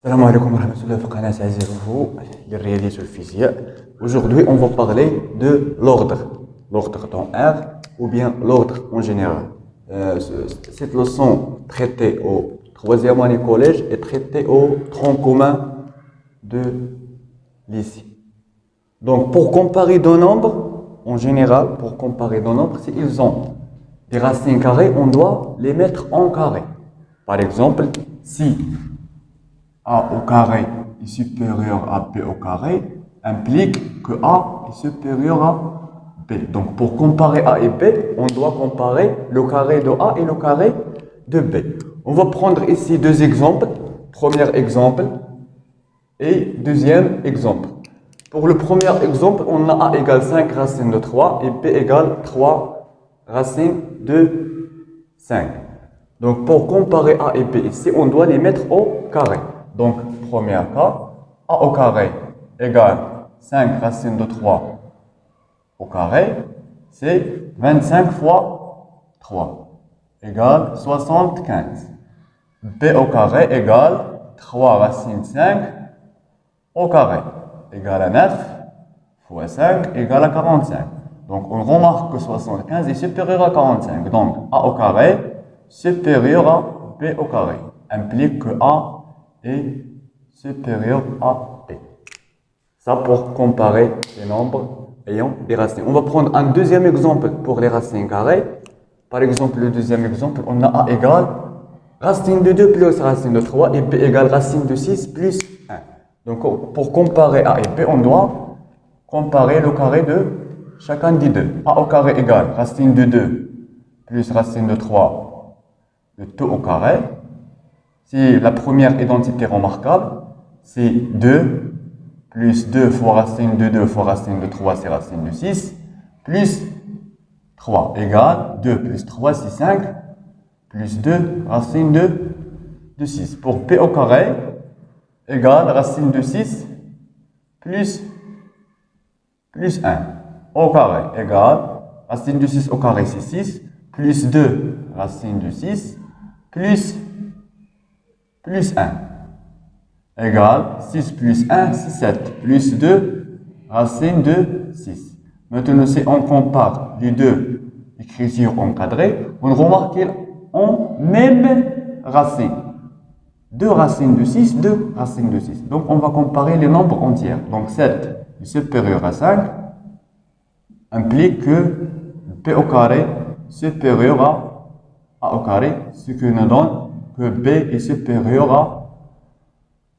Salam alaikum wa rahmatullahi wa barakatuh, les réalités sur le physique. Aujourd'hui, on va parler de l'ordre dans R ou bien l'ordre en général. Cette leçon traitée au troisième année collège est traitée au tronc commun de lycée. Donc, pour comparer deux nombres, en général, s'ils ont des racines carrées, on doit les mettre en carré. Par exemple, si A au carré est supérieur à B au carré, implique que A est supérieur à B. Donc, pour comparer A et B, on doit comparer le carré de A et le carré de B. On va prendre ici deux exemples. Premier exemple et deuxième exemple. Pour le premier exemple, on a A égale 5 racines de 3 et B égale 3 racines de 5. Donc, pour comparer A et B ici, on doit les mettre au carré. Donc, premier cas, A au carré égale 5 racines de 3 au carré, c'est 25 fois 3 égale 75. B au carré égale 3 racines de 5 au carré égale à 9 fois 5 égale à 45. Donc, on remarque que 75 est supérieur à 45. Donc, A au carré supérieur à B au carré implique que A est supérieur à B. Ça pour comparer les nombres ayant des racines. On va prendre un deuxième exemple pour les racines carrées. Par exemple, le deuxième exemple, on a A égale racine de 2 plus racine de 3 et B égale racine de 6 plus 1. Donc, pour comparer A et B, on doit comparer le carré de chacun des deux. A au carré égale racine de 2 plus racine de 3, le tout au carré. Si la première identité remarquable, c'est 2 plus 2 fois racine de 2 fois racine de 3, c'est racine de 6, plus 3 égale 2 plus 3, c'est 5, plus 2 racine de 6. Pour P au carré égale racine de 6 plus 1 au carré égale racine de 6 au carré, c'est 6, plus 2 racine de 6 plus 1 égale 6 plus 1, c'est 7, plus 2 racine de 6. Maintenant, si on compare les deux écritures encadrées, on remarque qu'ils ont même racine. 2 racines de 6, 2 racines de 6. Donc, on va comparer les nombres entiers. Donc, 7 est supérieur à 5 implique que B au carré supérieur à A au carré, ce qui nous donne que B est supérieur à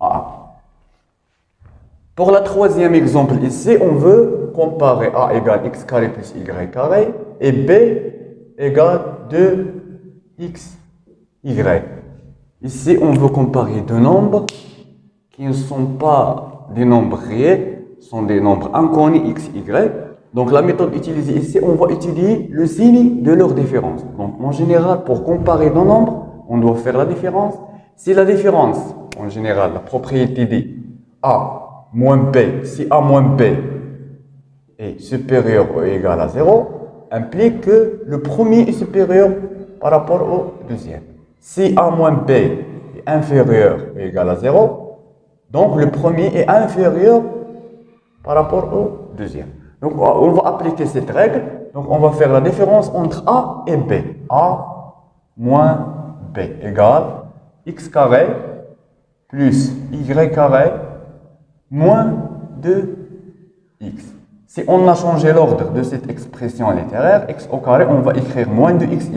A. Pour le troisième exemple ici, on veut comparer A égale x carré plus y carré et B égale 2xy. Ici, on veut comparer deux nombres qui ne sont pas des nombres réels, sont des nombres inconnus x, y. Donc, la méthode utilisée ici, on va étudier le signe de leur différence. Donc, en général, pour comparer deux nombres, on doit faire la différence. Si la différence, en général, la propriété dit A moins B, si A moins B est supérieur ou égal à 0, implique que le premier est supérieur par rapport au deuxième. Si A moins B est inférieur ou égal à 0, donc le premier est inférieur par rapport au deuxième. Donc, on va appliquer cette règle. Donc, on va faire la différence entre A et B. A moins B égale x carré plus y carré moins 2x. Si on a changé l'ordre de cette expression littéraire, x au carré, on va écrire moins de xy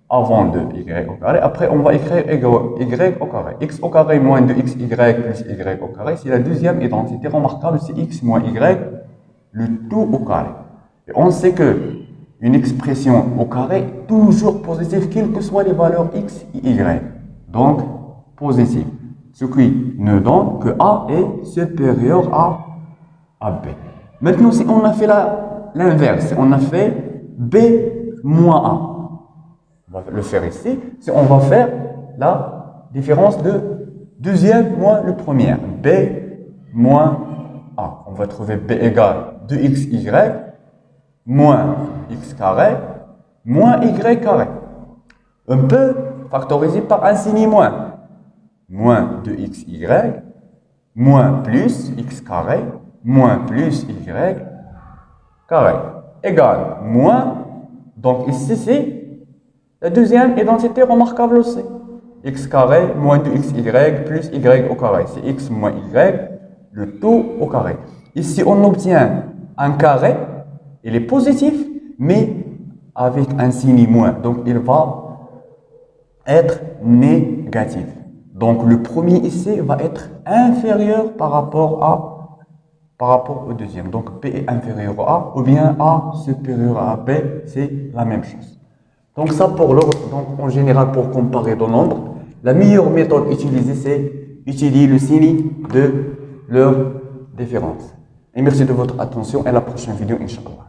avant de y au carré. Après, on va écrire y au carré. X au carré moins de xy plus y au carré. C'est la deuxième identité remarquable, c'est x moins y, le tout au carré. Et on sait que une expression au carré est toujours positive, quelles que soient les valeurs x et y. Donc, positive. Ce qui nous donne que A est supérieur à B. Maintenant, si on a fait l'inverse, on a fait B moins A. On va le faire ici. Si on va faire la différence de deuxième moins le premier. B moins A. On va trouver B égale 2xy moins x carré moins y carré. On peut factoriser par un signe moins. moins 2xy moins plus x carré moins plus y carré égale moins, donc ici c'est la deuxième identité remarquable aussi. X carré moins 2xy plus y au carré. C'est x moins y, le tout au carré. Ici, on obtient un carré, il est positif, mais avec un signe moins. Donc, il va être négatif. Donc, le premier ici va être inférieur par rapport au deuxième. Donc, P est inférieur à A, ou bien A supérieur à B, c'est la même chose. Donc, ça pour l'ordre, donc en général, pour comparer deux nombres, la meilleure méthode utilisée, c'est utiliser le signe de leur différence. Et merci de votre attention et à la prochaine vidéo, Inch'Allah.